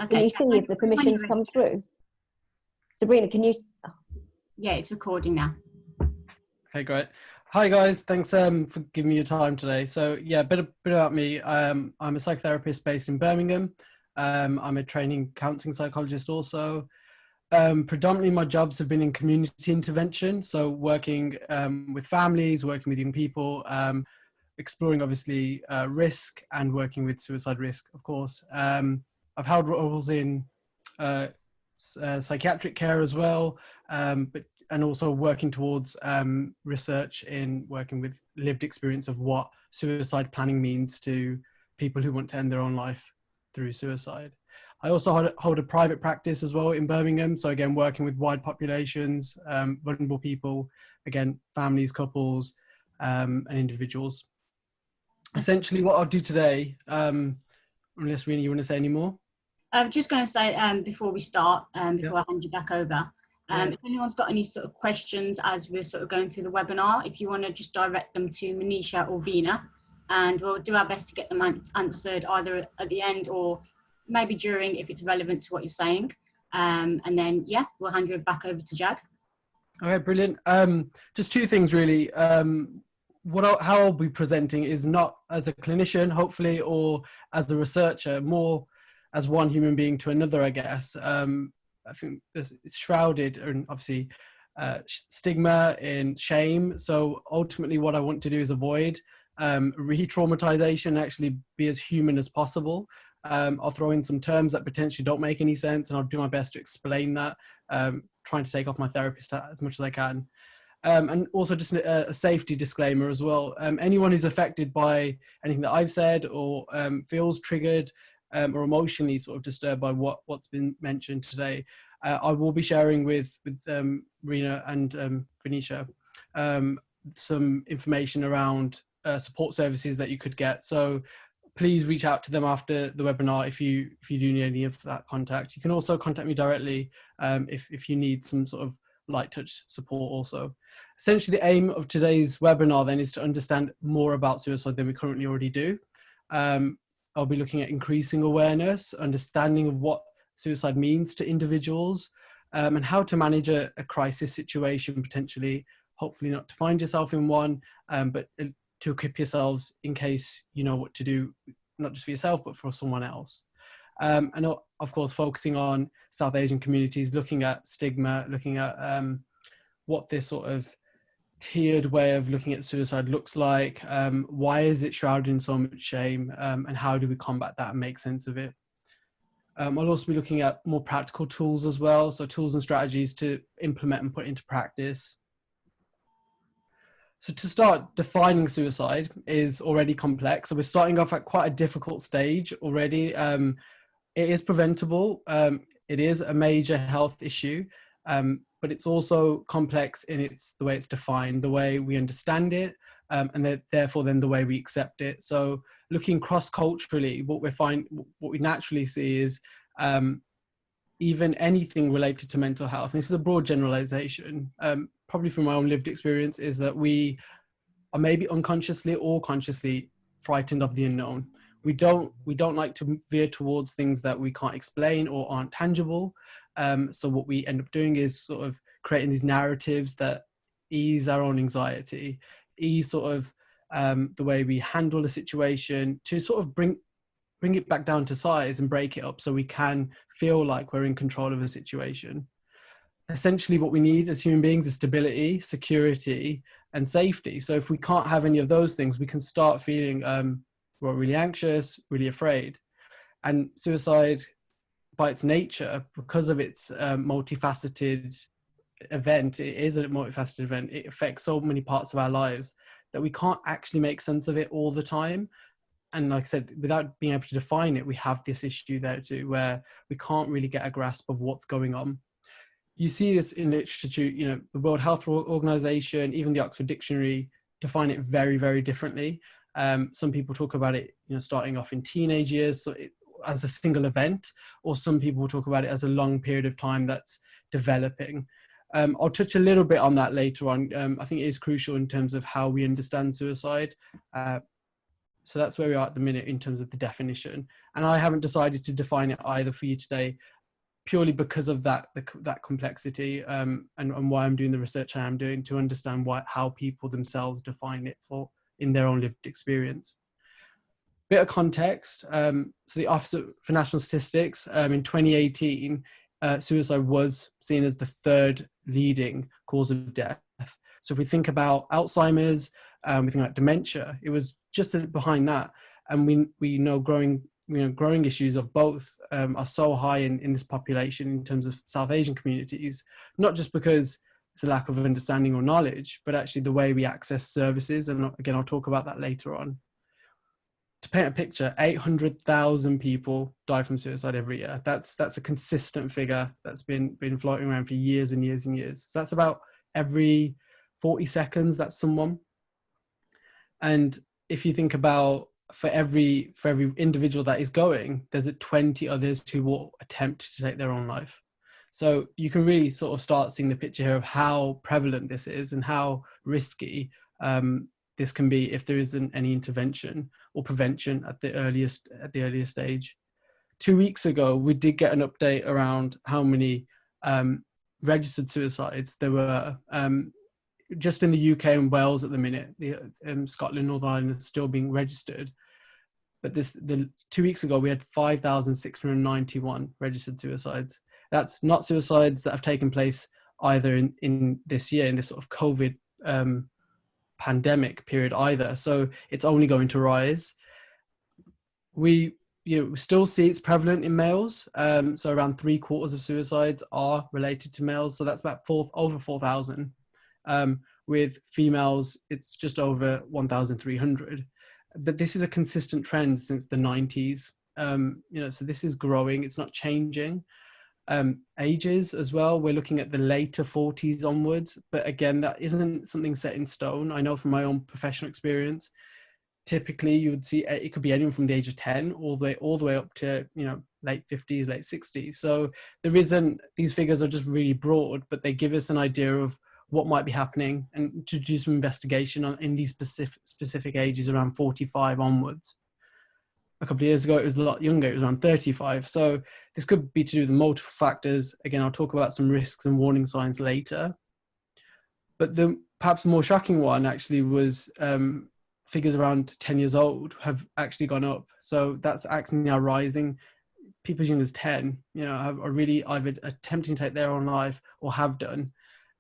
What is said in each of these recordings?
Okay. Can you see if the permissions come through? Sabrina, can you? Yeah, it's recording now. Okay, great. Hi guys, thanks for giving me your time today. So yeah, a bit about me. I'm a psychotherapist based in Birmingham. I'm a training counselling psychologist also. Predominantly my jobs have been in community intervention, so working with families, working with young people, exploring obviously risk and working with suicide risk, of course. I've held roles in psychiatric care as well, and also working towards research in working with lived experience of what suicide planning means to people who want to end their own life through suicide. I also hold a private practice as well in Birmingham. So again, working with wide populations, vulnerable people, again, families, couples, and individuals. Essentially what I'll do today, unless Rena, you want to say any more? I'm just going to say before we start, before Yeah. I hand you back over, if anyone's got any sort of questions as we're sort of going through the webinar, if you want to just direct them to Manisha or Veena, and we'll do our best to get them answered either at the end or maybe during if it's relevant to what you're saying. And then, yeah, we'll hand you back over to Jag. Okay, brilliant. Just two things really. How I'll be presenting is not as a clinician, hopefully, or as a researcher, more as one human being to another, I guess. I think it's shrouded in obviously stigma and shame. So ultimately what I want to do is avoid re-traumatization and actually be as human as possible. I'll throw in some terms that potentially don't make any sense, and I'll do my best to explain that, trying to take off my therapist hat as much as I can. And also just a safety disclaimer as well. Anyone who's affected by anything that I've said or feels triggered or emotionally sort of disturbed by what's been mentioned today, I will be sharing with Rena and Venetia some information around support services that you could get. So please reach out to them after the webinar if you do need any of that contact. You can also contact me directly if you need some sort of light touch support also. Essentially, the aim of today's webinar then is to understand more about suicide than we currently already do. I'll be looking at increasing awareness, understanding of what suicide means to individuals, and how to manage a crisis situation potentially, hopefully not to find yourself in one, but to equip yourselves in case you know what to do, not just for yourself, but for someone else. And of course, focusing on South Asian communities, looking at stigma, looking at what this sort of tiered way of looking at suicide looks like, why is it shrouded in so much shame, and how do we combat that and make sense of it. I'll also be looking at more practical tools as well, so tools and strategies to implement and put into practice. So to start, defining suicide is already complex. So we're starting off at quite a difficult stage already. It is preventable. It is a major health issue, but it's also complex in the way it's defined, the way we understand it, and therefore then the way we accept it. So looking cross-culturally, what we naturally see is even anything related to mental health, and this is a broad generalization, probably from my own lived experience, is that we are maybe unconsciously or consciously frightened of the unknown. We don't like to veer towards things that we can't explain or aren't tangible. So what we end up doing is sort of creating these narratives that ease our own anxiety, ease sort of the way we handle a situation, to sort of bring it back down to size and break it up so we can feel like we're in control of a situation. Essentially what we need as human beings is stability, security, and safety. So if we can't have any of those things, we can start feeling really anxious, really afraid. And suicide, by its nature, because of its multifaceted event, it is a multifaceted event. It affects so many parts of our lives that we can't actually make sense of it all the time. And like I said, without being able to define it, we have this issue there too, where we can't really get a grasp of what's going on. You see this in literature, you know, the World Health Organization, even the Oxford Dictionary define it very, very differently. Some people talk about it, you know, starting off in teenage years, so as a single event, or some people talk about it as a long period of time that's developing. I'll touch a little bit on that later on. I think it is crucial in terms of how we understand suicide. So that's where we are at the minute in terms of the definition. And I haven't decided to define it either for you today, purely because of that complexity, and why I'm doing the research I am doing, to understand how people themselves define it in their own lived experience. Bit of context. So the Office for National Statistics, in 2018, suicide was seen as the third leading cause of death. So if we think about Alzheimer's, we think about dementia, it was just behind that. And we know growing issues of both are so high in this population in terms of South Asian communities, not just because it's a lack of understanding or knowledge, but actually the way we access services. And again, I'll talk about that later on. To paint a picture, 800,000 people die from suicide every year. That's a consistent figure that's been floating around for years and years and years. So that's about every 40 seconds, that's someone. And if you think about for every individual that is going, there's 20 others who will attempt to take their own life. So you can really sort of start seeing the picture here of how prevalent this is and how risky this can be if there isn't any intervention or prevention at the earliest stage. 2 weeks ago, we did get an update around how many registered suicides there were. Just in the UK and Wales at the minute, Scotland, Northern Ireland is still being registered. But 2 weeks ago, we had 5,691 registered suicides. That's not suicides that have taken place either in this year, in this sort of COVID pandemic period either. So it's only going to rise. We still see it's prevalent in males. So around 3/4 of suicides are related to males. So that's about over 4,000. With females, it's just over 1,300. But this is a consistent trend since the 90s. So this is growing. It's not changing. Ages as well, we're looking at the later 40s onwards, but again, that isn't something set in stone. I know from my own professional experience, typically you would see it could be anyone from the age of 10 all the way up to late 50s, late 60s. So these figures are just really broad, but they give us an idea of what might be happening and to do some investigation in these specific ages around 45 onwards. A couple of years ago, it was a lot younger. It was around 35. So this could be to do with multiple factors. Again, I'll talk about some risks and warning signs later. But the perhaps more shocking one actually was figures around 10 years old have actually gone up. So that's actually now rising. People as young as 10, are really either attempting to take their own life or have done.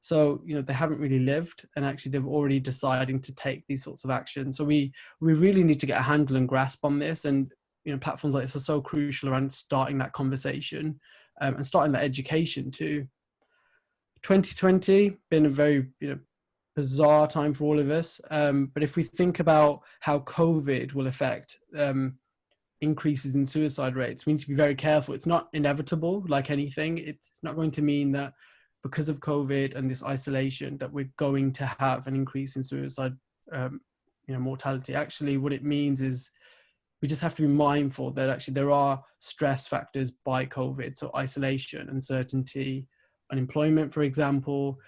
So, they haven't really lived, and actually they've already deciding to take these sorts of actions. So we really need to get a handle and grasp on this. And, platforms like this are so crucial around starting that conversation and starting that education too. 2020, been a very, bizarre time for all of us. But if we think about how COVID will affect increases in suicide rates, we need to be very careful. It's not inevitable like anything. It's not going to mean that because of COVID and this isolation that we're going to have an increase in suicide mortality. Actually, what it means is we just have to be mindful that actually there are stress factors by COVID. So isolation, uncertainty, unemployment, for example,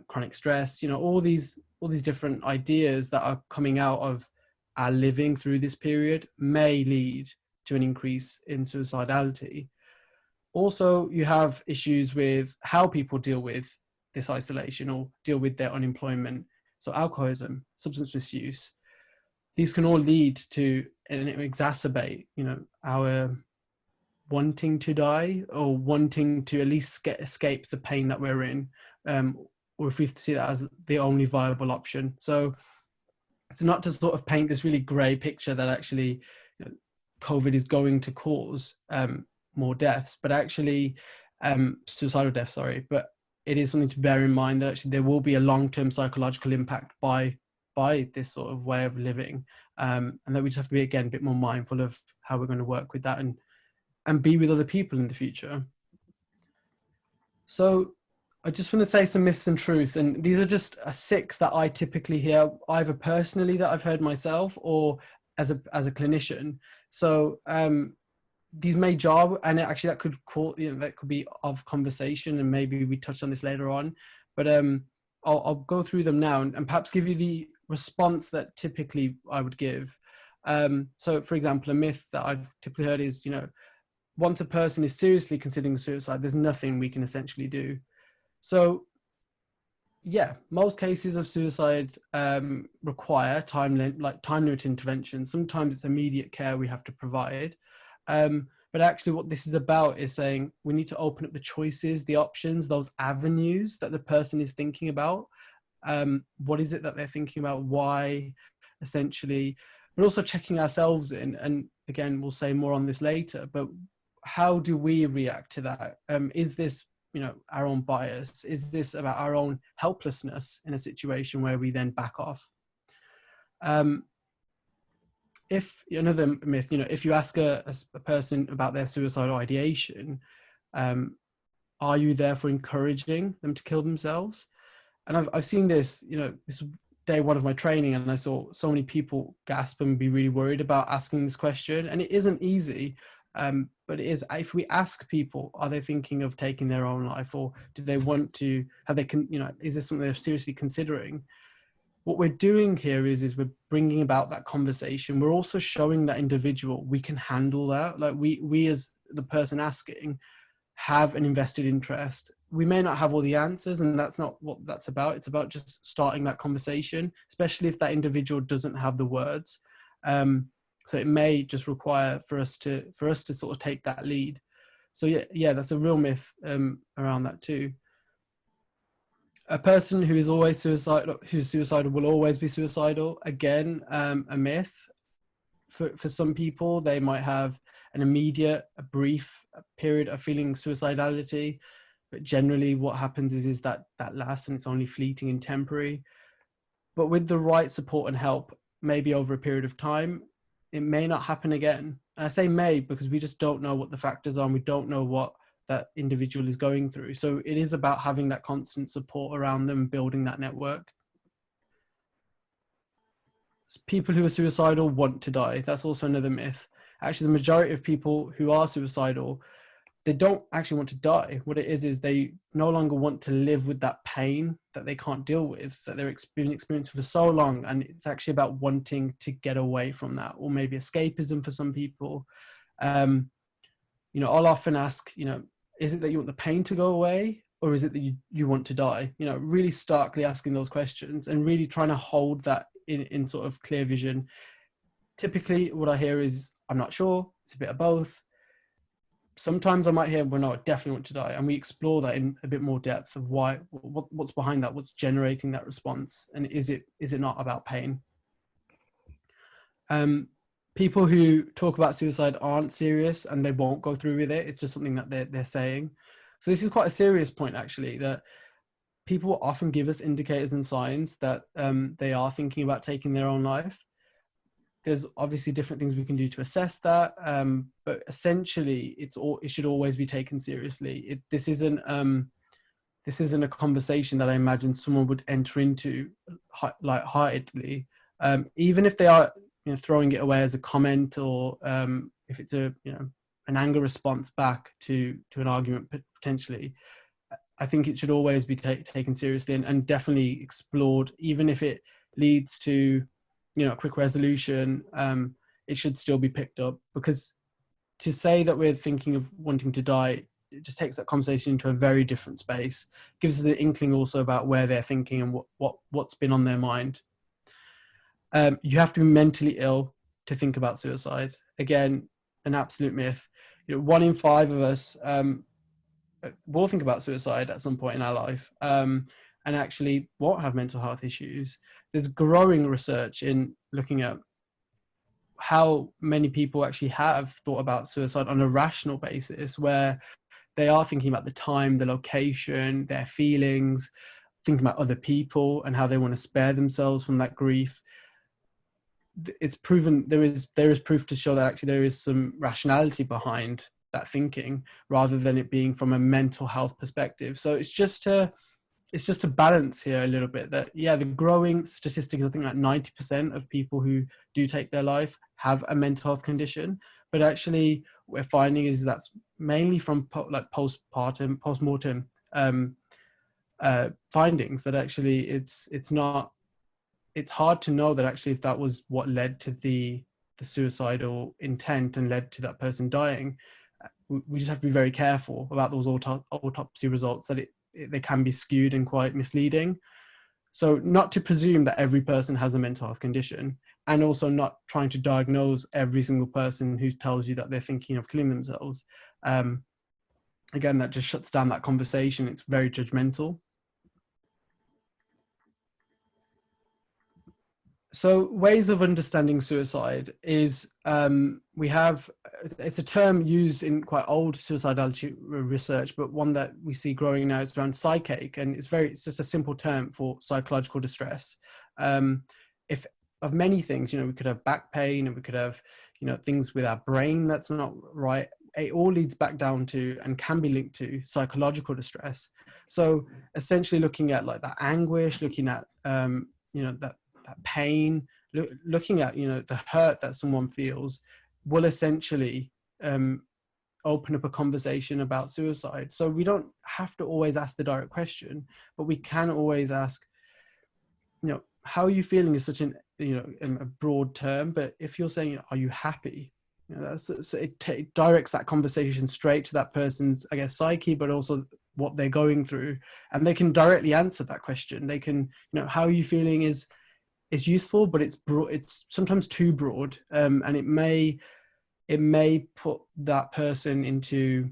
chronic stress, all these different ideas that are coming out of our living through this period may lead to an increase in suicidality. Also, you have issues with how people deal with this isolation or deal with their unemployment. So alcoholism, substance misuse, these can all lead to and exacerbate, our wanting to die or wanting to at least escape the pain that we're in, or if we see that as the only viable option. So it's not to sort of paint this really grey picture that actually COVID is going to cause more deaths, but actually suicidal deaths, sorry, but it is something to bear in mind that actually there will be a long-term psychological impact by this sort of way of living, and that we just have to be, again, a bit more mindful of how we're going to work with that and be with other people in the future. So I just want to say some myths and truths, and these are just 6 that I typically hear, either personally that I've heard myself or as a clinician. So these may jar, and actually that could be of conversation, and maybe we touch on this later on, but I'll go through them now and perhaps give you the response that typically I would give. So for example, a myth that I've typically heard is, once a person is seriously considering suicide, there's nothing we can essentially do. So yeah, most cases of suicide require time-limited intervention. Sometimes it's immediate care we have to provide. But actually what this is about is saying we need to open up the choices, the options, those avenues that the person is thinking about. What is it that they're thinking about? Why, essentially, but also checking ourselves in. And again, we'll say more on this later, but how do we react to that? Is this, our own bias? Is this about our own helplessness in a situation where we then back off? If another myth, if you ask a person about their suicidal ideation, are you therefore encouraging them to kill themselves? And I've seen this, this day one of my training, and I saw so many people gasp and be really worried about asking this question. And it isn't easy, but it is. If we ask people, are they thinking of taking their own life, or do they want to? Is this something they're seriously considering? What we're doing here is we're bringing about that conversation. We're also showing that individual we can handle that. Like we as the person asking have an invested interest. We may not have all the answers, and that's not what that's about. It's about just starting that conversation, especially if that individual doesn't have the words. So it may just require for us to sort of take that lead. So yeah, that's a real myth around that too. A person who is always suicidal will always be suicidal. Again, a myth. For some people, they might have an immediate, a brief period of feeling suicidality, but generally what happens is that lasts, and it's only fleeting and temporary. But with the right support and help, maybe over a period of time, it may not happen again. And I say may because we just don't know what the factors are, and we don't know what that individual is going through. So it is about having that constant support around them, building that network. People who are suicidal want to die. That's also another myth. Actually, the majority of people who are suicidal, they don't actually want to die. What it is they no longer want to live with that pain that they can't deal with, that they're experiencing for so long. And it's actually about wanting to get away from that, or maybe escapism for some people. I'll often ask, is it that you want the pain to go away, or is it that you want to die? Really starkly asking those questions and really trying to hold that in sort of clear vision. Typically what I hear is, I'm not sure, it's a bit of both. Sometimes I might hear, well, no, I definitely want to die. And we explore that in a bit more depth of why, what's behind that, what's generating that response. And is it not about pain? People who talk about suicide aren't serious and they won't go through with it. It's just something that they're saying. So this is quite a serious point, actually, that people often give us indicators and signs that they are thinking about taking their own life. There's obviously different things we can do to assess that, but essentially it should always be taken seriously. This isn't a conversation that I imagine someone would enter into lightheartedly, even if they are throwing it away as a comment, or if it's an anger response back to an argument potentially. I think it should always be taken seriously and definitely explored, even if it leads to a quick resolution. It should still be picked up, because to say that we're thinking of wanting to die, it just takes that conversation into a very different space. Gives us an inkling also about where they're thinking and what's been on their mind. You have to be mentally ill to think about suicide. Again, an absolute myth. 1 in 5 of us will think about suicide at some point in our life, and actually won't have mental health issues. There's growing research in looking at how many people actually have thought about suicide on a rational basis, where they are thinking about the time, the location, their feelings, thinking about other people and how they want to spare themselves from that grief. It's proven there is proof to show that actually there is some rationality behind that thinking, rather than it being from a mental health perspective. So it's just a balance here a little bit, that the growing statistics, I think like 90% of people who do take their life have a mental health condition, but actually what we're finding is that's mainly from postmortem findings, that actually it's hard to know that actually if that was what led to the the suicidal intent and led to that person dying. We just have to be very careful about those autopsy results, that they can be skewed and quite misleading. So not to presume that every person has a mental health condition, and also not trying to diagnose every single person who tells you that they're thinking of killing themselves. Again, that just shuts down that conversation. It's very judgmental. So ways of understanding suicide is, it's a term used in quite old suicidality research, but one that we see growing now is around psychache, and it's just a simple term for psychological distress. If of many things, we could have back pain, and we could have, things with our brain that's not right. It all leads back down to, and can be linked to, psychological distress. So essentially looking at like that anguish, looking at, that pain, looking at, the hurt that someone feels, will essentially open up a conversation about suicide. So we don't have to always ask the direct question, but we can always ask, how are you feeling is such a broad term, but if you're saying, are you happy? It directs that conversation straight to that person's, I guess, psyche, but also what they're going through, and they can directly answer that question. They can, how are you feeling is useful, but it's broad, it's sometimes too broad, and it may put that person into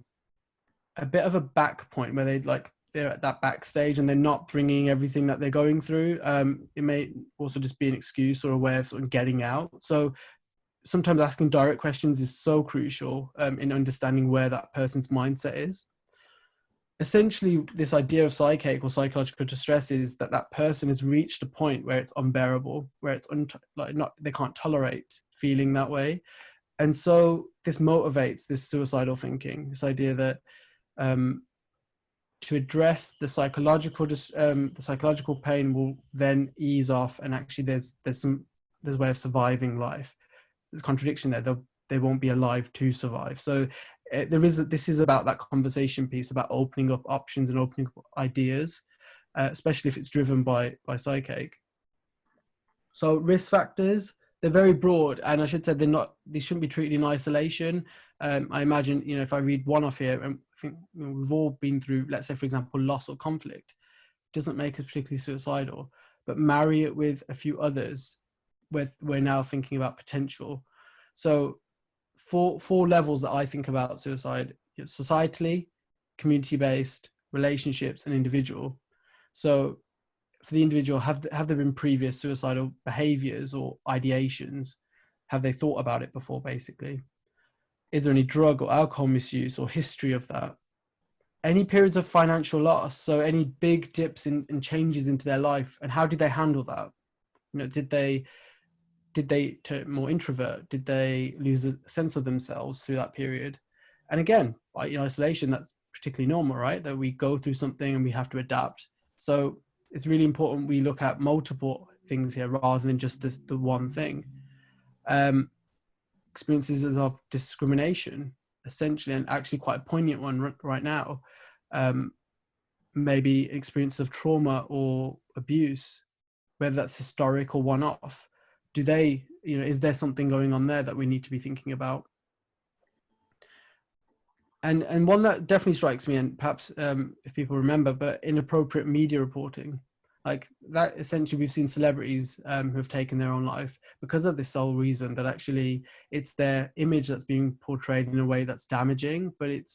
a bit of a back point where they're at that backstage and they're not bringing everything that they're going through. It may also just be an excuse or a way of sort of getting out. So sometimes asking direct questions is so crucial in understanding where that person's mindset is. Essentially, this idea of psychache or psychological distress is that person has reached a point where it's unbearable, where it's they can't tolerate feeling that way. And so this motivates this suicidal thinking, this idea that to address the psychological pain will then ease off, and actually there's a way of surviving life. There's contradiction there. They won't be alive to survive. So this is about that conversation piece, about opening up options and opening up ideas, especially if it's driven by psychache. So risk factors, they're very broad, and I should say they shouldn't be treated in isolation. I imagine, if I read one off here, and I think we've all been through, let's say, for example, loss or conflict, doesn't make us particularly suicidal, but marry it with a few others where we're now thinking about potential. So four levels that I think about suicide: societally, community-based, relationships, and individual. So for the individual, have there been previous suicidal behaviors or ideations? Have they thought about it before, basically? Is there any drug or alcohol misuse or history of that? Any periods of financial loss? So any big dips and changes into their life, and how did they handle that? Did they turn more introvert? Did they lose a sense of themselves through that period? And again, in isolation, that's particularly normal, right? That we go through something and we have to adapt. So it's really important we look at multiple things here rather than just the one thing. Experiences of discrimination, essentially, and actually quite a poignant one right now. Maybe experiences of trauma or abuse, whether that's historic or one-off. Is there something going on there that we need to be thinking about? And one that definitely strikes me, and perhaps if people remember, but inappropriate media reporting. Like that, essentially, we've seen celebrities who have taken their own life because of this sole reason that actually it's their image that's being portrayed in a way that's damaging, but it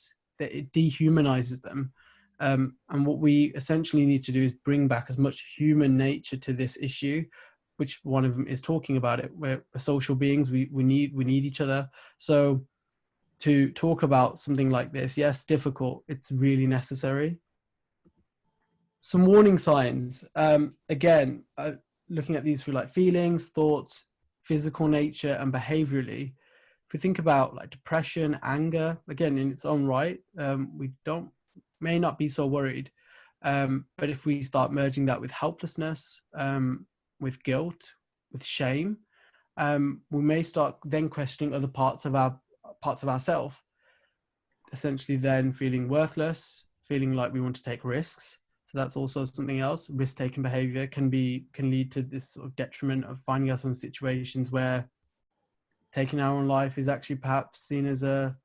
dehumanizes them. And what we essentially need to do is bring back as much human nature to this issue, which one of them is talking about it. We're social beings. We need each other. So to talk about something like this, yes, difficult. It's really necessary. Some warning signs. Again, looking at these through like feelings, thoughts, physical nature, and behaviorally. If we think about like depression, anger, again, in its own right, we may not be so worried. But if we start merging that with helplessness, with guilt, with shame, we may start then questioning other parts of ourselves. Essentially, then feeling worthless, feeling like we want to take risks. So that's also something else. Risk-taking behavior can lead to this sort of detriment of finding ourselves in situations where taking our own life is actually perhaps seen as the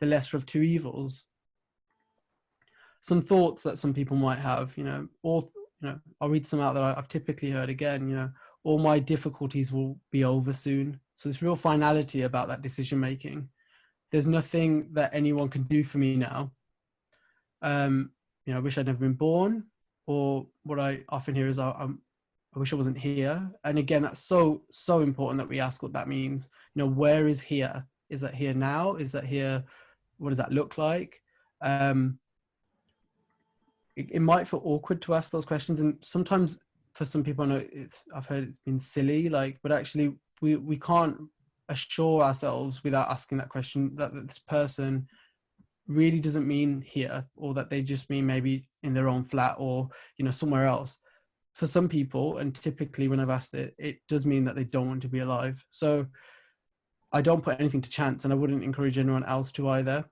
lesser of two evils. Some thoughts that some people might have, I'll read some out that I've typically heard again, all my difficulties will be over soon. So there's real finality about that decision making. There's nothing that anyone can do for me now. I wish I'd never been born, or what I often hear is I wish I wasn't here. And again, that's so important that we ask what that means. Where is here? Is that here now? Is that here? What does that look like? It might feel awkward to ask those questions, and sometimes for some people, I know I've heard it's been silly, but actually we can't assure ourselves without asking that question that this person really doesn't mean here, or that they just mean maybe in their own flat or somewhere else. For some people, and typically when I've asked it, it does mean that they don't want to be alive. So I don't put anything to chance, and I wouldn't encourage anyone else to either.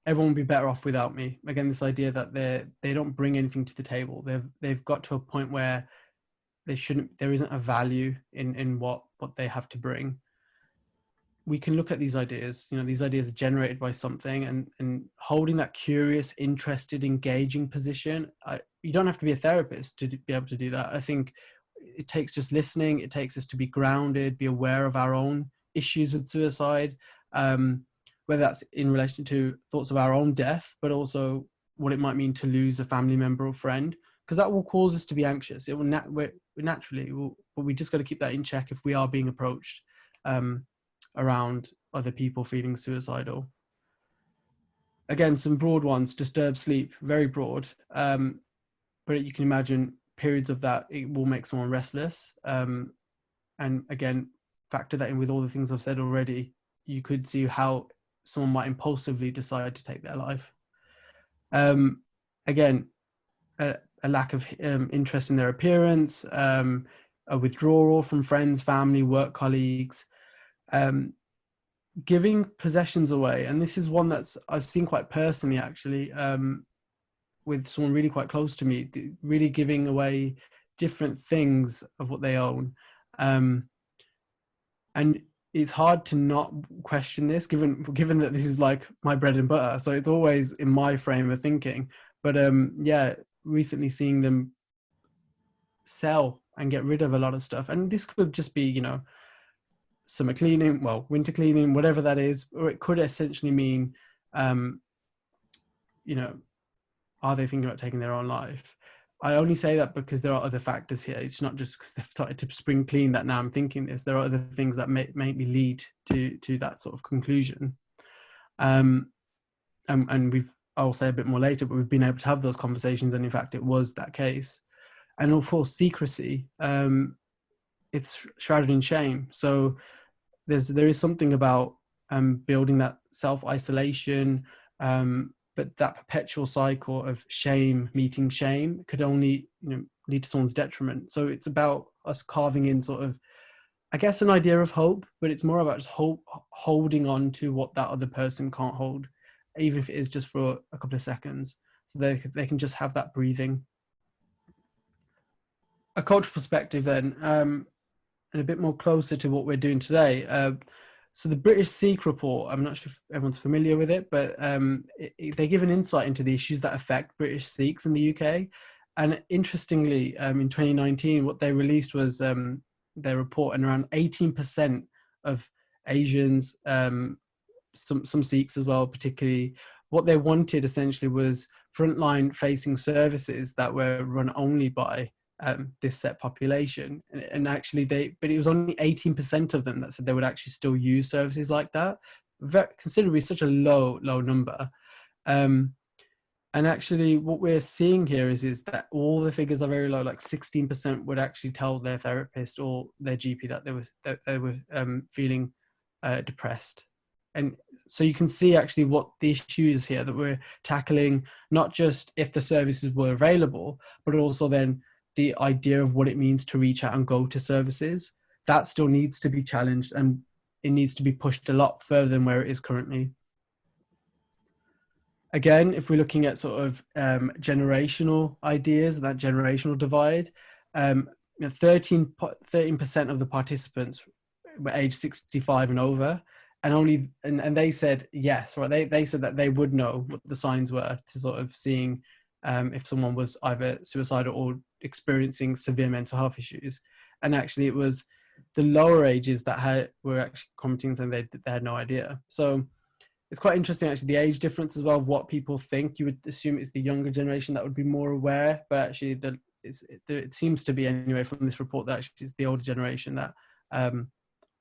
Everyone would be better off without me. Again, this idea that they don't bring anything to the table. They've got to a point where there isn't a value in what they have to bring. We can look at these ideas. These ideas are generated by something, and holding that curious, interested, engaging position. You don't have to be a therapist to be able to do that. I think it takes just listening. It takes us to be grounded, be aware of our own issues with suicide, whether that's in relation to thoughts of our own death, but also what it might mean to lose a family member or friend, because that will cause us to be anxious. It will naturally, but we just got to keep that in check if we are being approached around other people feeling suicidal. Again, some broad ones: disturbed sleep, very broad. But you can imagine periods of that, it will make someone restless. And again, factor that in with all the things I've said already. You could see how someone might impulsively decide to take their life. Again, a lack of interest in their appearance, a withdrawal from friends, family, work colleagues, giving possessions away. And this is one that's I've seen quite personally, actually, with someone really quite close to me, really giving away different things of what they own. And it's hard to not question this, given that this is like my bread and butter. So it's always in my frame of thinking. But recently seeing them sell and get rid of a lot of stuff. And this could just be, summer cleaning, winter cleaning, whatever that is. Or it could essentially mean, are they thinking about taking their own life? I only say that because there are other factors here. It's not just because they've started to spring clean that now I'm thinking this. There are other things that make me lead to that sort of conclusion. And I'll say a bit more later, but we've been able to have those conversations, and in fact, it was that case. And of course, secrecy. It's shrouded in shame. So there is something about building that self-isolation, but that perpetual cycle of shame meeting shame could only lead to someone's detriment. So it's about us carving in sort of, I guess, an idea of hope, but it's more about just holding on to what that other person can't hold, even if it is just for a couple of seconds, so they can just have that breathing. A cultural perspective then, and a bit more closer to what we're doing today. So the British Sikh report, I'm not sure if everyone's familiar with it, but they give an insight into the issues that affect British Sikhs in the UK. And interestingly, in 2019, what they released was their report, and around 18% of Asians, some Sikhs as well, particularly, what they wanted essentially was frontline facing services that were run only by this set population. And actually but it was only 18% of them that said they would actually still use services like that. Considerably such a low number. And actually what we're seeing here is that all the figures are very low. Like 16% would actually tell their therapist or their GP that they were feeling depressed. And so you can see actually what the issue is here that we're tackling, not just if the services were available, but also then the idea of what it means to reach out and go to services. That still needs to be challenged, and it needs to be pushed a lot further than where it is currently. Again, if we're looking at sort of generational ideas, that generational divide, 13% of the participants were age 65 and over, and they said yes, right? They said that they would know what the signs were to sort of seeing if someone was either suicidal or experiencing severe mental health issues. And actually it was the lower ages that were actually commenting saying they had no idea. So it's quite interesting actually, the age difference as well of what people think. You would assume it's the younger generation that would be more aware, but actually it seems to be, anyway, from this report, that actually it's the older generation that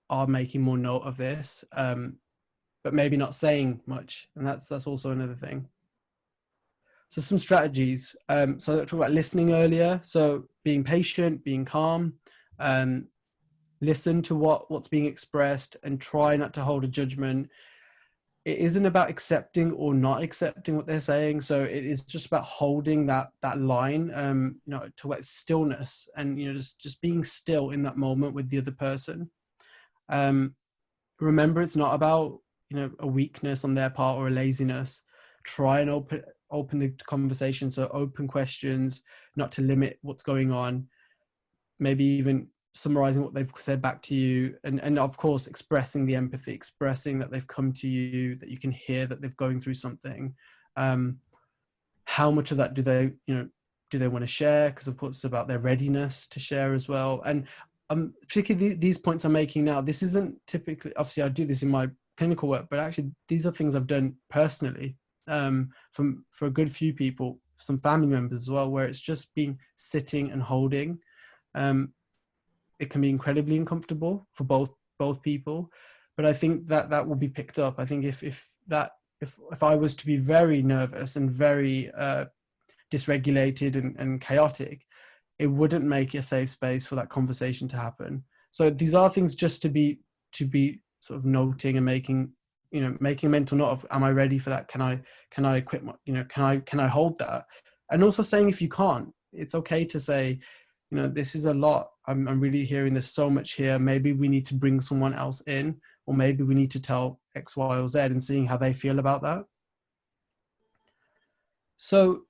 are making more note of this, but maybe not saying much, and that's also another thing. So some strategies. So I talked about listening earlier. So being patient, being calm, listen to what's being expressed, and try not to hold a judgment. It isn't about accepting or not accepting what they're saying. So it is just about holding that line, to what stillness, and just being still in that moment with the other person. Remember, it's not about a weakness on their part or a laziness. Try and open the conversation, so open questions, not to limit what's going on. Maybe even summarizing what they've said back to you, and of course expressing the empathy, expressing that they've come to you, that you can hear that they're going through something. How much of that do they want to share? Because of course it's about their readiness to share as well. And particularly these points I'm making now, this isn't typically, obviously I do this in my clinical work, but actually these are things I've done personally for a good few people, some family members as well, where it's just been sitting and holding. It can be incredibly uncomfortable for both people, but I think that will be picked up. I think if I was to be very nervous and very dysregulated and chaotic, it wouldn't make a safe space for that conversation to happen. So these are things just to be sort of noting and making a mental note of, am I ready for that? Can I quit my, can I hold that? And also saying, if you can't, it's okay to say, this is a lot. I'm really hearing there's so much here. Maybe we need to bring someone else in, or maybe we need to tell X, Y, or Z, and seeing how they feel about that. So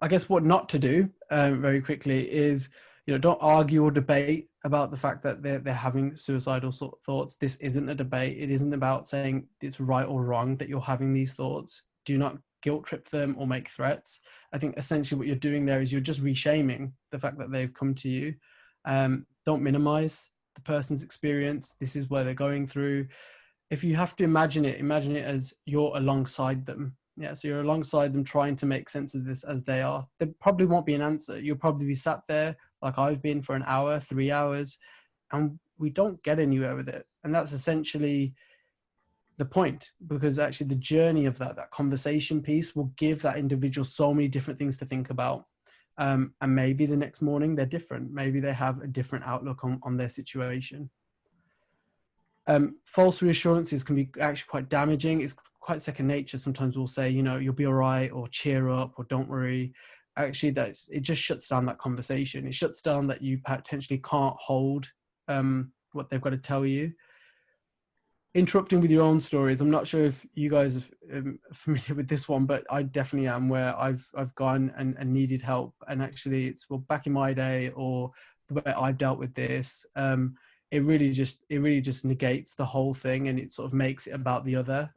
I guess what not to do very quickly is, don't argue or debate about the fact that they're having suicidal thoughts. This isn't a debate. It isn't about saying it's right or wrong that you're having these thoughts. Do not guilt trip them or make threats. I think essentially what you're doing there is you're just reshaming the fact that they've come to you. Don't minimize the person's experience. This is where they're going through. If you have to imagine it as you're alongside them. Yeah, so you're alongside them trying to make sense of this as they are. There probably won't be an answer. You'll probably be sat there like I've been for an hour, 3 hours, and we don't get anywhere with it. And that's essentially the point, because actually the journey of that conversation piece will give that individual so many different things to think about. And maybe the next morning they're different. Maybe they have a different outlook on their situation. False reassurances can be actually quite damaging. It's quite second nature. Sometimes we'll say, you'll be all right, or cheer up, or don't worry. Actually, it just shuts down that conversation. It shuts down that you potentially can't hold what they've got to tell you. Interrupting with your own stories. I'm not sure if you guys are familiar with this one, but I definitely am, where I've gone and needed help, and actually it's, well, back in my day, or the way I've dealt with this, it really just negates the whole thing, and it sort of makes it about the other.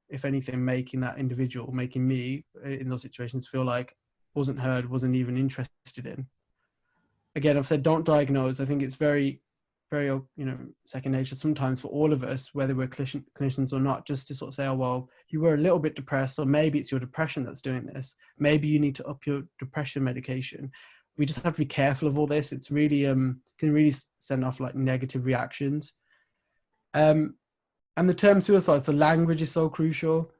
If anything, making me in those situations feel like wasn't heard, wasn't even interested in. Again, I've said don't diagnose. I think it's very, very, second nature sometimes for all of us, whether we're clinicians or not, just to sort of say, oh, well, you were a little bit depressed, or maybe it's your depression that's doing this. Maybe you need to up your depression medication. We just have to be careful of all this. It's really, can really send off like negative reactions. And the term suicide, so language is so crucial.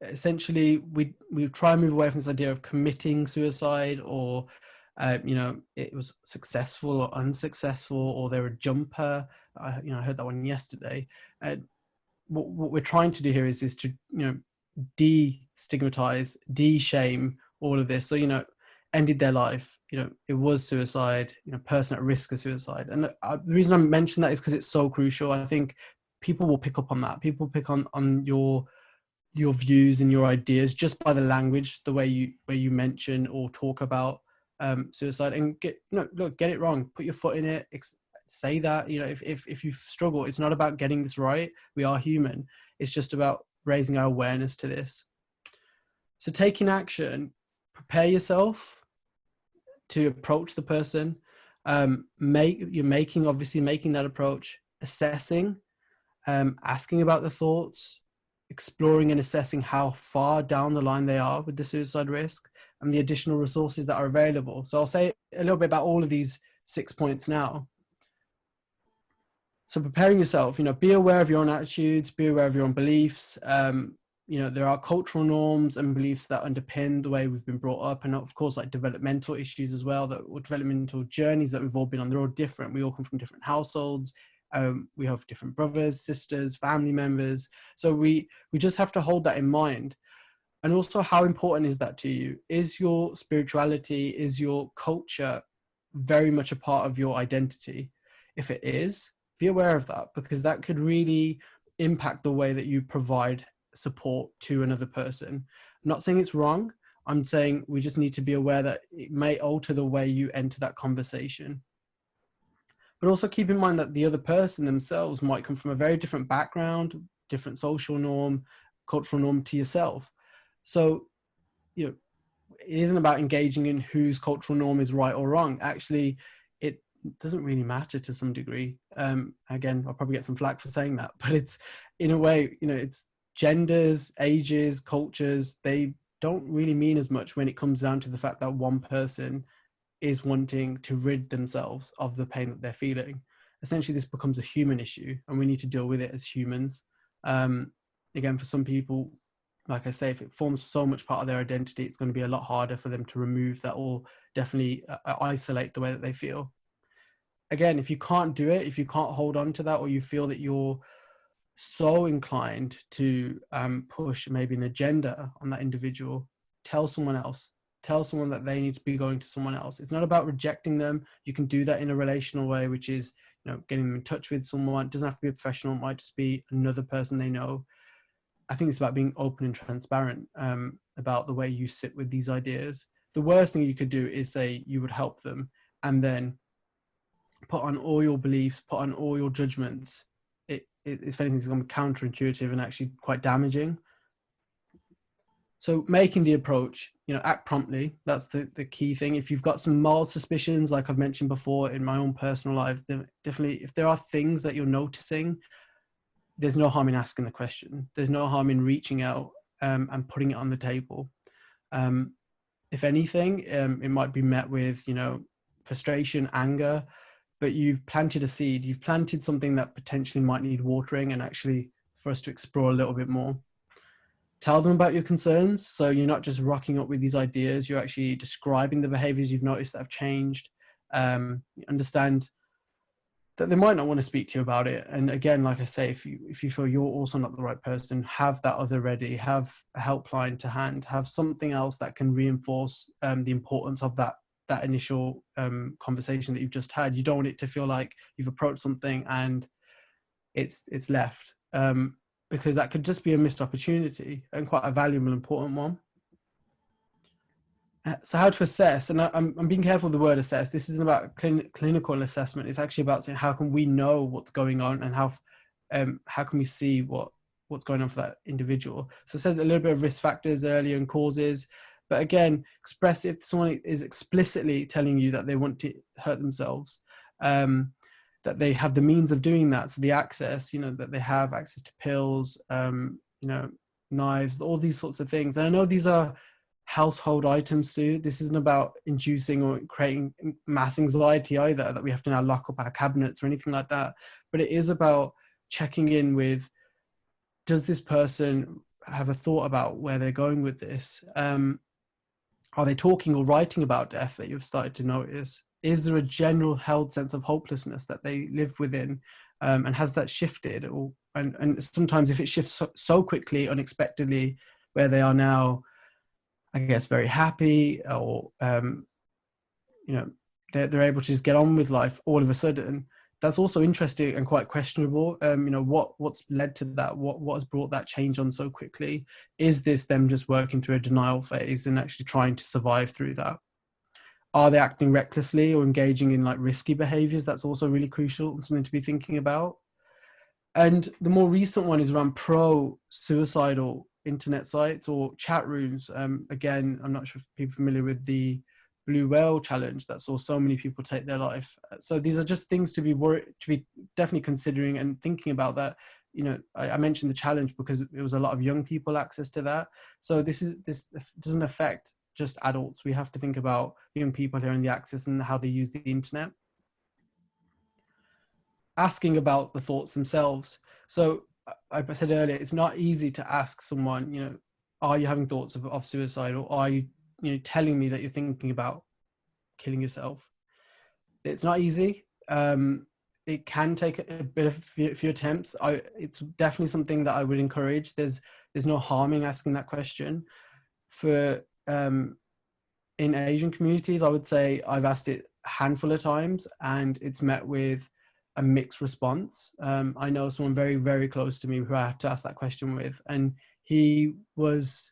Essentially, we try and move away from this idea of committing suicide, or it was successful or unsuccessful, or they're a jumper. I heard that one yesterday. What we're trying to do here is to de-stigmatize, de-shame all of this. So ended their life. It was suicide. Person at risk of suicide. And the reason I mention that is because it's so crucial. I think people will pick up on that. People pick on your views and your ideas just by the language, the way you mention or talk about suicide, and get it wrong, put your foot in it, say that, you know, if you struggle, it's not about getting this right. We are human. It's just about raising our awareness to this. So taking action, prepare yourself to approach the person. Making that approach, assessing, asking about the thoughts, exploring and assessing how far down the line they are with the suicide risk, and the additional resources that are available. So I'll say a little bit about all of these 6 points now. So preparing yourself, you know, be aware of your own attitudes, be aware of your own beliefs. You know, there are cultural norms and beliefs that underpin the way we've been brought up, and of course, like developmental issues as well, or developmental journeys that we've all been on. They're all different. We all come from different households. We have different brothers, sisters, family members. So we just have to hold that in mind. And also, how important is that to you? Is your spirituality, is your culture very much a part of your identity? If it is, be aware of that, because that could really impact the way that you provide support to another person. I'm not saying it's wrong. I'm saying we just need to be aware that it may alter the way you enter that conversation. But also keep in mind that the other person themselves might come from a very different background, different social norm, cultural norm to yourself. So, you know, it isn't about engaging in whose cultural norm is right or wrong. Actually, it doesn't really matter to some degree. Again, I'll probably get some flack for saying that, but it's, in a way, you know, it's genders, ages, cultures, they don't really mean as much when it comes down to the fact that one person is wanting to rid themselves of the pain that they're feeling. Essentially, this becomes a human issue, and we need to deal with it as humans. Again, for some people, like I say, if it forms so much part of their identity, it's going to be a lot harder for them to remove that, or definitely isolate the way that they feel. Again, if you can't do it, if you can't hold on to that, or you feel that you're so inclined to push maybe an agenda on that individual, tell someone else. Tell someone that they need to be going to someone else. It's not about rejecting them. You can do that in a relational way, which is, you know, getting them in touch with someone. It doesn't have to be a professional. It might just be another person they know. I think it's about being open and transparent about the way you sit with these ideas. The worst thing you could do is say you would help them and then put on all your beliefs, put on all your judgments. If anything, it's going to be counterintuitive and actually quite damaging. So making the approach, you know, act promptly. That's the key thing. If you've got some mild suspicions, like I've mentioned before in my own personal life, definitely, if there are things that you're noticing, there's no harm in asking the question. There's no harm in reaching out and putting it on the table. If anything, it might be met with, you know, frustration, anger, but you've planted a seed. You've planted something that potentially might need watering, and actually for us to explore a little bit more. Tell them about your concerns. So you're not just rocking up with these ideas, you're actually describing the behaviors you've noticed that have changed. Understand that they might not want to speak to you about it. And again, like I say, if you feel you're also not the right person, have that other ready, have a helpline to hand, have something else that can reinforce the importance of that initial conversation that you've just had. You don't want it to feel like you've approached something and it's left. Because that could just be a missed opportunity, and quite a valuable, important one. So how to assess, and I'm being careful with the word assess. This isn't about clinical assessment. It's actually about saying, how can we know what's going on, and how can we see what's going on for that individual. So I said a little bit of risk factors earlier and causes, but again, express if someone is explicitly telling you that they want to hurt themselves, that they have the means of doing that. So the access, you know, that they have access to pills, you know, knives, all these sorts of things. And I know these are household items too. This isn't about inducing or creating mass anxiety either, that we have to now lock up our cabinets or anything like that. But it is about checking in with, does this person have a thought about where they're going with this? Are they talking or writing about death that you've started to notice? Is there a general held sense of hopelessness that they live within? And has that shifted? And sometimes if it shifts so quickly, unexpectedly, where they are now, I guess, very happy, or, you know, they're able to just get on with life all of a sudden, that's also interesting and quite questionable. You know, what's led to that? What has brought that change on so quickly? Is this them just working through a denial phase and actually trying to survive through that? are they acting recklessly or engaging in like risky behaviors? That's also really crucial and something to be thinking about. And the more recent one is around pro-suicidal internet sites or chat rooms. Again, I'm not sure if people are familiar with the Blue Whale Challenge that saw so many people take their life. So these are just things to be definitely considering and thinking about that. You know, I mentioned the challenge because it was a lot of young people access to that. So this doesn't affect just adults. We have to think about young people here and the access and how they use the internet. Asking about the thoughts themselves. So I said earlier, it's not easy to ask someone, you know, are you having thoughts of suicide, or are you, you know, telling me that you're thinking about killing yourself? It's not easy. It can take a bit of a few attempts. It's definitely something that I would encourage. There's no harm in asking that question. For in Asian communities, I would say I've asked it a handful of times and it's met with a mixed response. I know someone very, very close to me who I had to ask that question with, and he was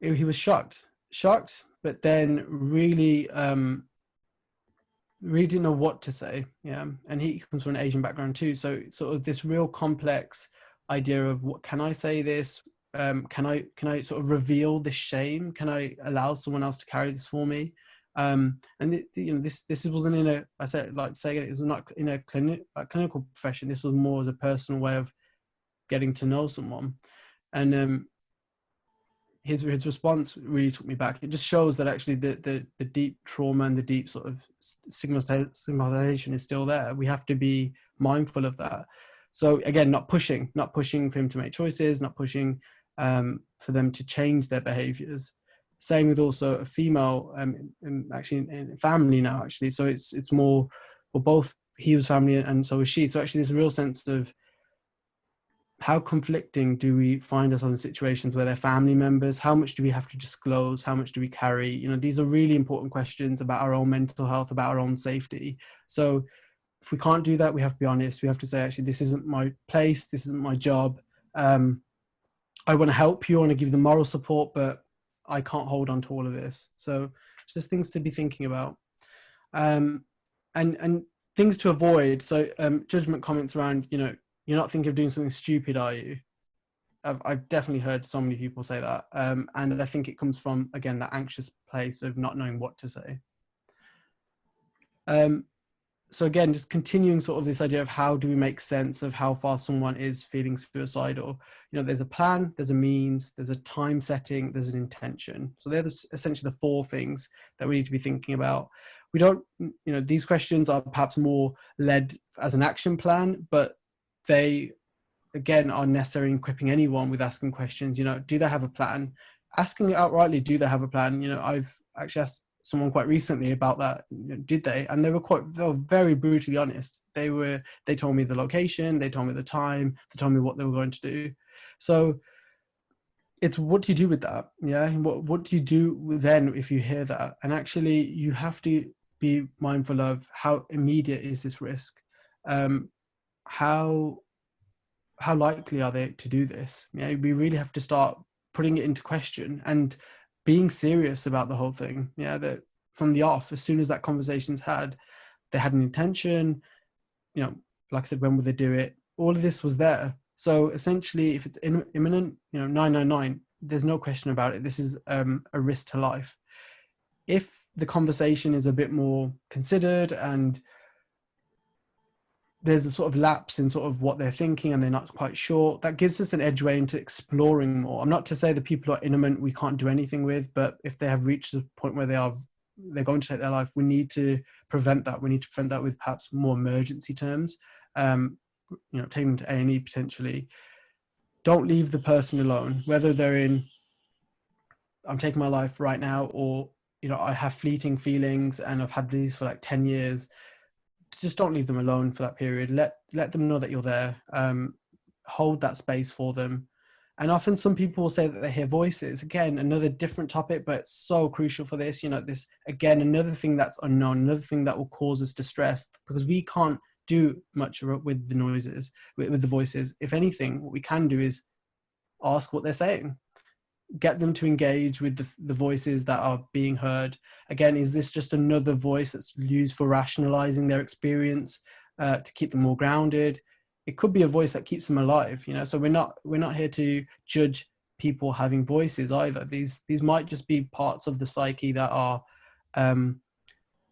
shocked, but then really, really didn't know what to say. Yeah. And he comes from an Asian background too. So sort of this real complex idea of what, can I say this? Can I sort of reveal this shame? Can I allow someone else to carry this for me? And you know, this wasn't in a, I said, like saying it was not in a clinical profession. This was more as a personal way of getting to know someone. And his response really took me back. It just shows that actually the deep trauma and the deep sort of stigmatization is still there. We have to be mindful of that. So again, not pushing for him to make choices, not pushing for them to change their behaviors. Same with also a female, actually in family now, actually. So it's more, well, both he was family and so was she. So actually there's a real sense of how conflicting do we find ourselves in situations where they're family members? How much do we have to disclose? How much do we carry? You know, these are really important questions about our own mental health, about our own safety. So if we can't do that, we have to be honest. We have to say, actually, this isn't my place. This isn't my job. I want to help you. I want to give you the moral support, but I can't hold on to all of this. So just things to be thinking about. And things to avoid. So judgment comments around, you know, you're not thinking of doing something stupid, are you? I've definitely heard so many people say that. And I think it comes from, again, that anxious place of not knowing what to say. So again, just continuing sort of this idea of how do we make sense of how far someone is feeling suicidal. You know, there's a plan, there's a means, there's a time setting, there's an intention. So they're essentially the four things that we need to be thinking about. We don't, you know, these questions are perhaps more led as an action plan, but they, again, are necessary in equipping anyone with asking questions. You know, do they have a plan? Asking it outrightly, do they have a plan? You know, I've actually asked someone quite recently about that. You know, did they? And they were very brutally honest. They told me the location, they told me the time, they told me what they were going to do. So it's, what do you do with that? Yeah. What do you do then if you hear that? And actually you have to be mindful of how immediate is this risk? How likely are they to do this? You know, we really have to start putting it into question and being serious about the whole thing. Yeah, that from the off, as soon as that conversation's had, they had an intention, you know, like I said, when would they do it? All of this was there. So essentially, if it's imminent, you know, 999, there's no question about it. This is a risk to life. If the conversation is a bit more considered and there's a sort of lapse in sort of what they're thinking and they're not quite sure, that gives us an edgeway into exploring more. I'm not to say the people who are imminent we can't do anything with, but if they have reached a point where they're going to take their life, we need to prevent that. We need to prevent that with perhaps more emergency terms. You know, take them to A&E potentially. Don't leave the person alone, whether they're in, I'm taking my life right now, or, you know, I have fleeting feelings and I've had these for like 10 years. Just don't leave them alone for that period. Let them know that you're there. Hold that space for them. And often some people will say that they hear voices. Again, another different topic, but so crucial for this. You know, this, again, another thing that's unknown, another thing that will cause us distress, because we can't do much with the noises, with the voices. If anything, what we can do is ask what they're saying. get them to engage with the voices that are being heard. Again, is this just another voice that's used for rationalizing their experience to keep them more grounded? It could be a voice that keeps them alive, you know. So we're not here to judge people having voices either. These might just be parts of the psyche that are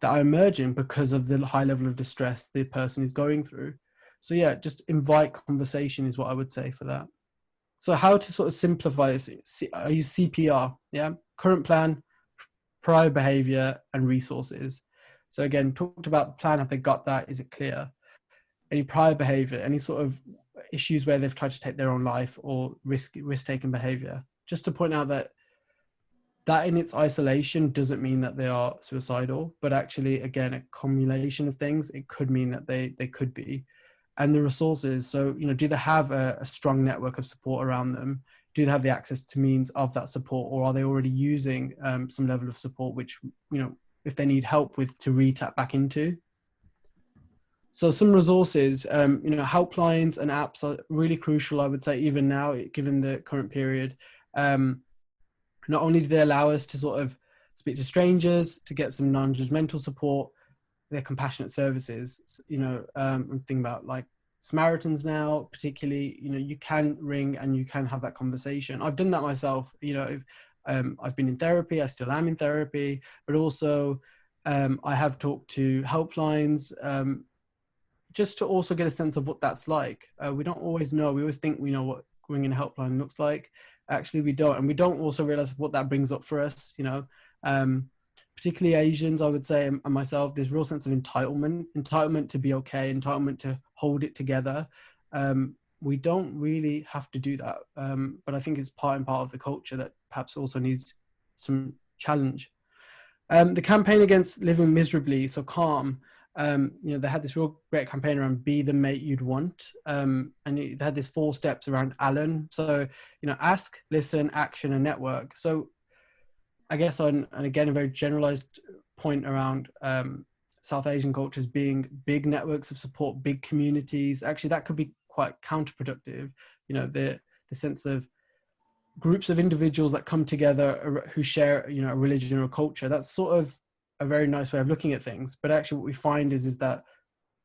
emerging because of the high level of distress the person is going through. So yeah, just invite conversation is what I would say for that. So how to sort of simplify this? I use CPR, yeah, current plan, prior behavior, and resources. So again, talked about the plan. Have they got that? Is it clear? Any prior behavior, any sort of issues where they've tried to take their own life or risk-taking behavior. Just to point out that in its isolation doesn't mean that they are suicidal, but actually, again, a combination of things, it could mean that they could be. And the resources, so, you know, do they have a strong network of support around them? Do they have the access to means of that support, or are they already using some level of support, which, you know, if they need help with, to re-tap back into? So some resources, you know, helplines and apps are really crucial, I would say, even now, given the current period. Not only do they allow us to sort of speak to strangers, to get some non-judgmental support, they're compassionate services. You know, I'm thinking about like Samaritans now, particularly, you know, you can ring and you can have that conversation. I've done that myself, you know. I've been in therapy, I still am in therapy, but also I have talked to helplines, just to also get a sense of what that's like. We don't always know. We always think we know what ringing a helpline looks like. Actually, we don't. And we don't also realize what that brings up for us, you know. Particularly Asians, I would say, and myself, there's a real sense of entitlement to be okay, entitlement to hold it together. We don't really have to do that. But I think it's part and part of the culture that perhaps also needs some challenge. The campaign against living miserably, so calm, you know, they had this real great campaign around be the mate you'd want. And they had these 4 steps around Alan. So, you know, ask, listen, action, and network. So I guess and again, a very generalized point around South Asian cultures being big networks of support, big communities. Actually, that could be quite counterproductive. You know, the sense of groups of individuals that come together who share, you know, a religion or a culture. That's sort of a very nice way of looking at things. But actually what we find is that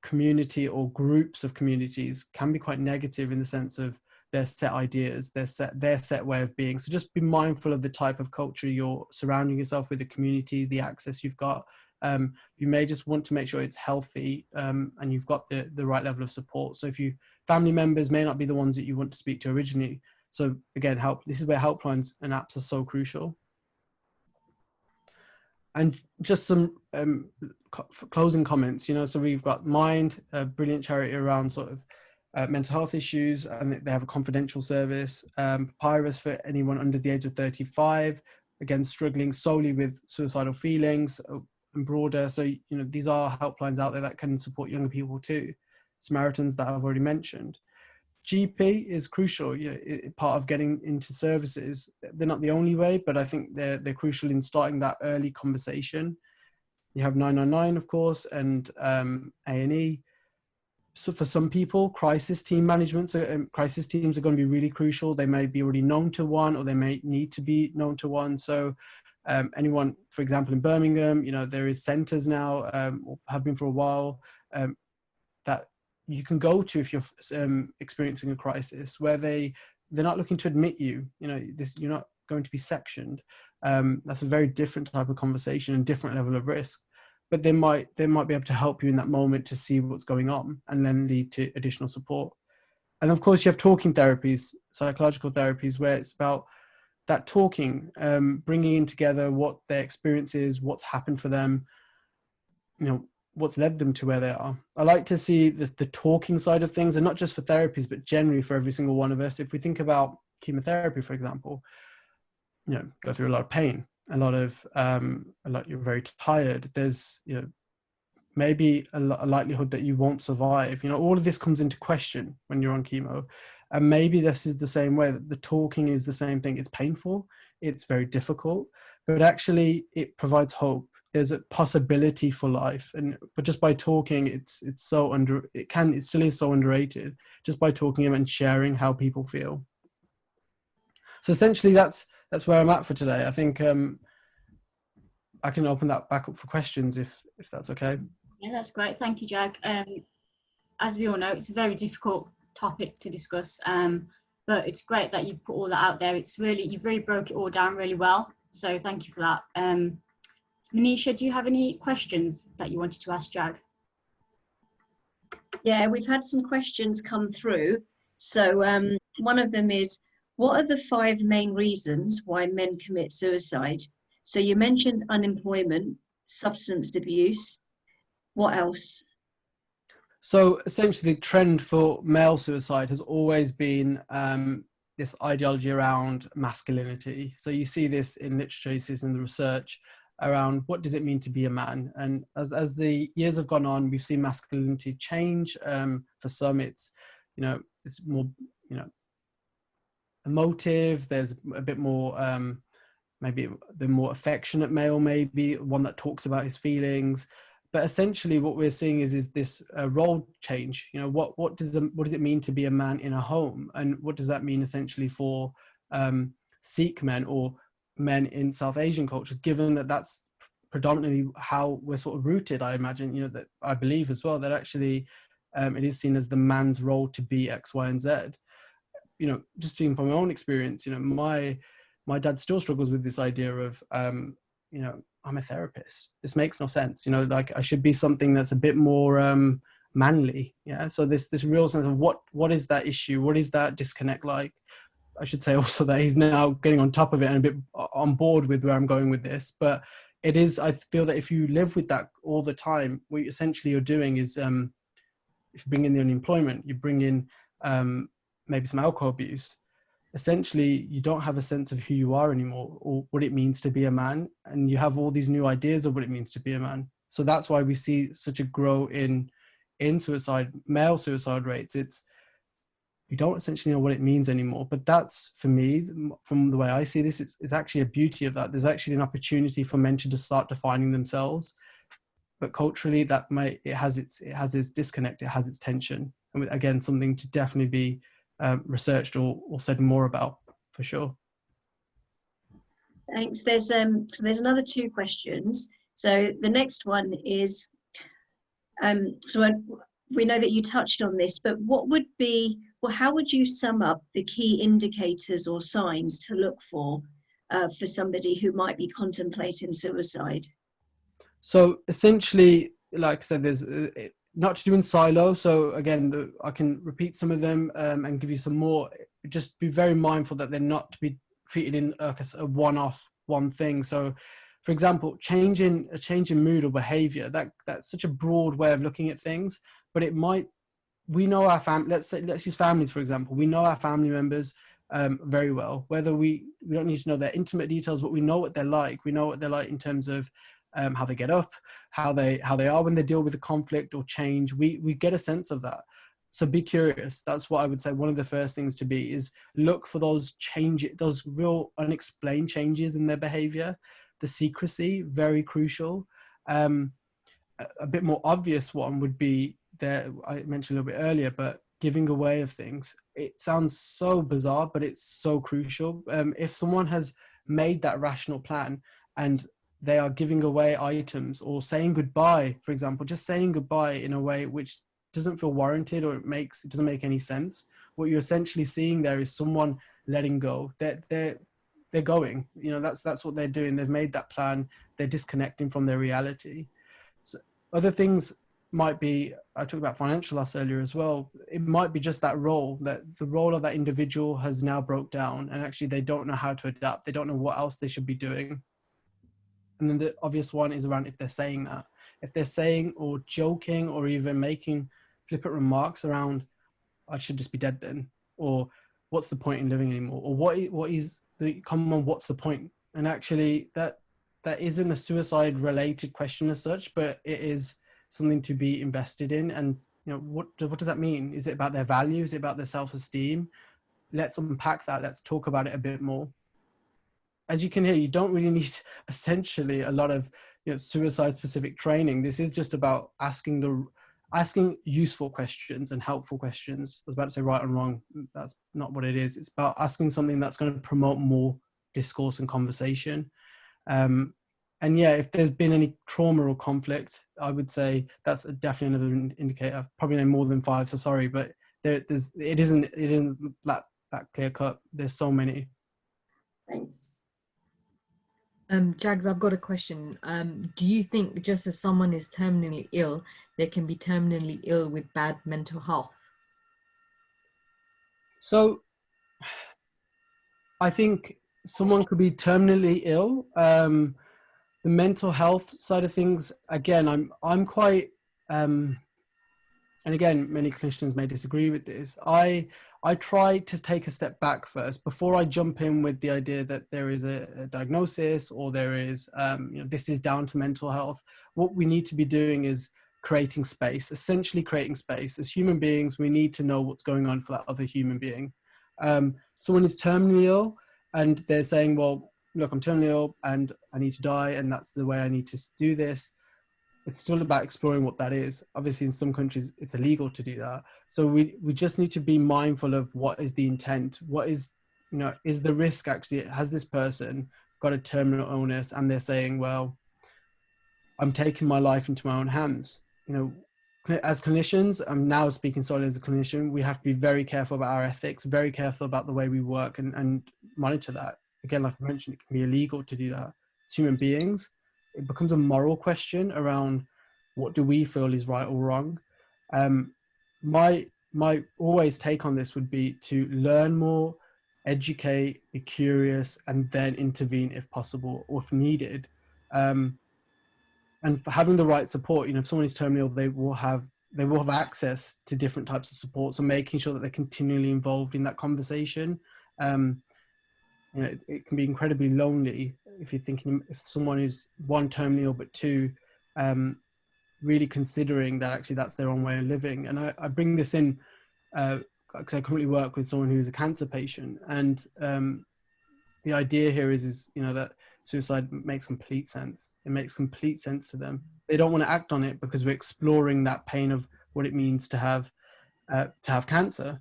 community or groups of communities can be quite negative in the sense of their set ideas, their set way of being. So just be mindful of the type of culture you're surrounding yourself with, the community, the access you've got. You may just want to make sure it's healthy and you've got the right level of support. So if family members may not be the ones that you want to speak to originally. So again, this is where helplines and apps are so crucial. And just some closing comments, you know, so we've got Mind, a brilliant charity around sort of mental health issues, and they have a confidential service. Papyrus for anyone under the age of 35, again, struggling solely with suicidal feelings and broader. So, you know, these are helplines out there that can support younger people too. Samaritans that I've already mentioned. GP is crucial, you know, part of getting into services. They're not the only way, but I think they're crucial in starting that early conversation. You have 999, of course, and A&E. So for some people, crisis team management, so crisis teams are going to be really crucial. They may be already known to one, or they may need to be known to one. So anyone, for example, in Birmingham, you know, there is centres now, or have been for a while, that you can go to if you're experiencing a crisis, where they're not looking to admit you. You know, you're not going to be sectioned. That's a very different type of conversation and different level of risk. But they might be able to help you in that moment to see what's going on and then lead to additional support. And of course, you have talking therapies, psychological therapies, where it's about that talking, bringing in together what their experience is, what's happened for them, you know, what's led them to where they are. I like to see the talking side of things, and not just for therapies, but generally for every single one of us. If we think about chemotherapy, for example, you know, go through a lot of pain, you're very tired. There's, you know, maybe a likelihood that you won't survive. You know, all of this comes into question when you're on chemo. And maybe this is the same way, that the talking is the same thing. It's painful, it's very difficult, but actually it provides hope. There's a possibility for life, but just by talking, it still is so underrated. Just by talking and sharing how people feel. So essentially, that's where I'm at for today. I think I can open that back up for questions if that's okay. Yeah, that's great. Thank you, Jag. As we all know, it's a very difficult topic to discuss, but it's great that you've put all that out there. You've really broke it all down really well. So thank you for that. Manisha, do you have any questions that you wanted to ask Jag? Yeah, we've had some questions come through. So one of them is, what are the 5 main reasons why men commit suicide? So you mentioned unemployment, substance abuse. What else? So essentially, the trend for male suicide has always been this ideology around masculinity. So you see this in literature, you see this in the research around what does it mean to be a man. And as the years have gone on, we've seen masculinity change. For some, it's more emotive. There's a bit more maybe the more affectionate male, maybe one that talks about his feelings. But essentially what we're seeing is this role change. What does it mean to be a man in a home, and what does that mean essentially for Sikh men or men in South Asian culture, given that that's predominantly how we're sort of rooted. I imagine, that I believe as well that actually it is seen as the man's role to be X, Y, and Z. Just speaking from my own experience, my dad still struggles with this idea of I'm a therapist. This makes no sense. Like I should be something that's a bit more manly. Yeah. So this real sense of what is that issue? What is that disconnect like? I should say also that he's now getting on top of it and a bit on board with where I'm going with this. But it is, I feel that if you live with that all the time, what essentially you're doing is, if you bring in the unemployment, you bring in maybe some alcohol abuse, essentially you don't have a sense of who you are anymore or what it means to be a man. And you have all these new ideas of what it means to be a man. So that's why we see such a growth in male suicide rates. We don't essentially know what it means anymore. But that's, for me, from the way I see this, it's actually a beauty of that. There's actually an opportunity for men to just start defining themselves. But culturally, it has its disconnect, it has its tension. And again, something to definitely be researched or said more about, for sure. Thanks. There's another 2 questions. So the next one is, we know that you touched on this, but how would you sum up the key indicators or signs to look for somebody who might be contemplating suicide? So essentially, like I said, there's not to do in silo. So again, I can repeat some of them and give you some more. Just be very mindful that they're not to be treated in a one thing. So, for example, a change in mood or behavior, that's such a broad way of looking at things. But we know our family. Let's use families for example. We know our family members very well. Whether we don't need to know their intimate details, but we know what they're like. We know what they're like in terms of how they get up, how they are when they deal with a conflict or change. We get a sense of that. So be curious. That's what I would say. One of the first things to be is look for those real unexplained changes in their behavior. The secrecy, very crucial. A bit more obvious one would be that I mentioned a little bit earlier, but giving away of things. It sounds so bizarre, but it's so crucial. If someone has made that rational plan and they are giving away items or saying goodbye, for example, just saying goodbye in a way which doesn't feel warranted or it doesn't make any sense. What you're essentially seeing there is someone letting go. They're going. That's what they're doing. They've made that plan. They're disconnecting from their reality. So other things might be, I talked about financial loss earlier as well. It might be just that the role of that individual has now broke down and actually they don't know how to adapt. They don't know what else they should be doing. And then the obvious one is around if they're saying that. If they're saying or joking or even making flippant remarks around, I should just be dead then, or what's the point in living anymore, or what is the common what's the point? And actually that isn't a suicide related question as such, but it is something to be invested in. And what does that mean? Is it about their values? Is it about their self-esteem? Let's unpack that. Let's talk about it a bit more. As you can hear, you don't really need essentially a lot of suicide specific training. This is just about asking asking useful questions and helpful questions. I was about to say right and wrong. That's not what it is. It's about asking something that's going to promote more discourse and conversation. And yeah, if there's been any trauma or conflict, I would say that's definitely another indicator. Probably no more than 5, so sorry, but it isn't that clear cut. There's so many. Thanks. Jags, I've got a question. Do you think just as someone is terminally ill, they can be terminally ill with bad mental health? So I think someone could be terminally ill. The mental health side of things, again, I'm quite, and again, many clinicians may disagree with this. I try to take a step back first before I jump in with the idea that there is a diagnosis or there is, this is down to mental health. What we need to be doing is creating space, essentially creating space. As human beings, we need to know what's going on for that other human being. Someone is terminally ill and they're saying, well, look, I'm terminally ill and I need to die and that's the way I need to do this. It's still about exploring what that is. Obviously, in some countries, it's illegal to do that. So we just need to be mindful of what is the intent. What is, is the risk actually, has this person got a terminal illness and they're saying, well, I'm taking my life into my own hands. As clinicians, I'm now speaking solely as a clinician, we have to be very careful about our ethics, very careful about the way we work and monitor that. Again, like I mentioned, it can be illegal to do that. As human beings, it becomes a moral question around what do we feel is right or wrong. My always take on this would be to learn more, educate, be curious, and then intervene if possible or if needed. And for having the right support, if someone is terminally ill, they will have access to different types of support. So making sure that they're continually involved in that conversation. It can be incredibly lonely if you're thinking, if someone is 1, terminally ill, but 2, really considering that actually that's their own way of living. And I bring this in because I currently work with someone who's a cancer patient, and the idea here is that suicide makes complete sense. It makes complete sense to them. They don't want to act on it because we're exploring that pain of what it means to have cancer.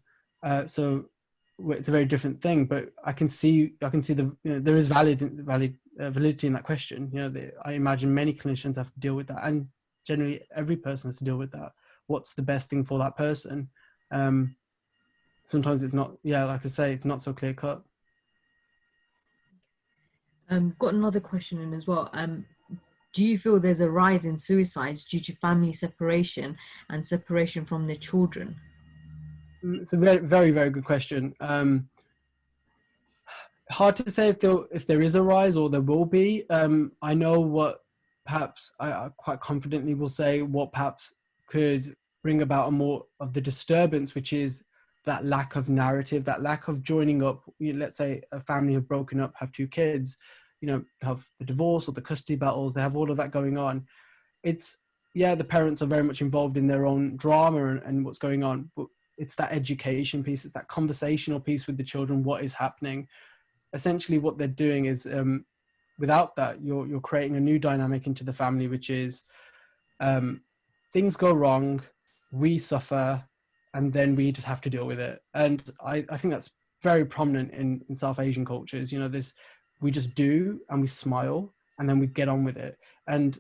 So it's a very different thing. But I can see there is validity in that question. I imagine many clinicians have to deal with that, and generally every person has to deal with that. What's the best thing for that person? Sometimes it's not. Yeah, like I say, it's not so clear cut. Got another question in as well. Do you feel there's a rise in suicides due to family separation and separation from their children? It's a very, very, very good question. Hard to say if there is a rise or there will be. I know what perhaps I quite confidently will say what perhaps could bring about a more of the disturbance, which is that lack of narrative, that lack of joining up. Let's say a family have broken up, have 2 kids, have the divorce or the custody battles, they have all of that going on. The parents are very much involved in their own drama and what's going on, but it's that education piece, it's that conversational piece with the children, what is happening. Essentially what they're doing is, without that, you're creating a new dynamic into the family, which is things go wrong, we suffer, and then we just have to deal with it. And I think that's very prominent in South Asian cultures. We just do and we smile and then we get on with it. And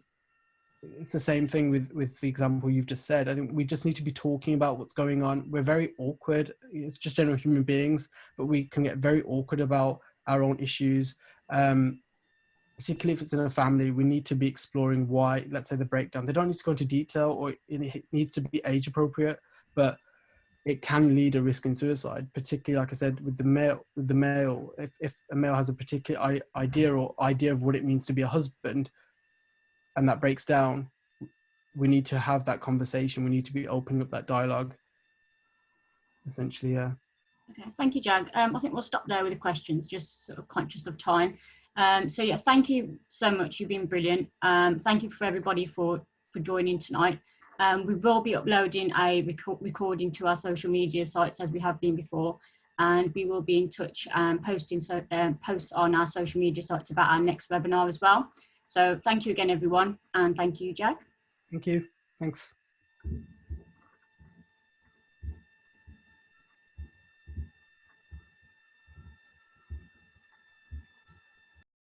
it's the same thing with the example you've just said. I think we just need to be talking about what's going on. We're very awkward. It's just general human beings, but we can get very awkward about our own issues. Particularly if it's in a family, we need to be exploring why, let's say, the breakdown. They don't need to go into detail, or it needs to be age appropriate, but it can lead a risk in suicide, particularly, like I said, with the male. If a male has a particular idea of what it means to be a husband, and that breaks down, we need to have that conversation. We need to be opening up that dialogue. Essentially, yeah. Okay, thank you, Jag. I think we'll stop there with the questions, just sort of conscious of time. So yeah, thank you so much. You've been brilliant. Thank you for everybody for joining tonight. We will be uploading a recording to our social media sites as we have been before, and we will be in touch posting posts on our social media sites about our next webinar as well. So thank you again, everyone, and thank you, Jag. Thank you. Thanks.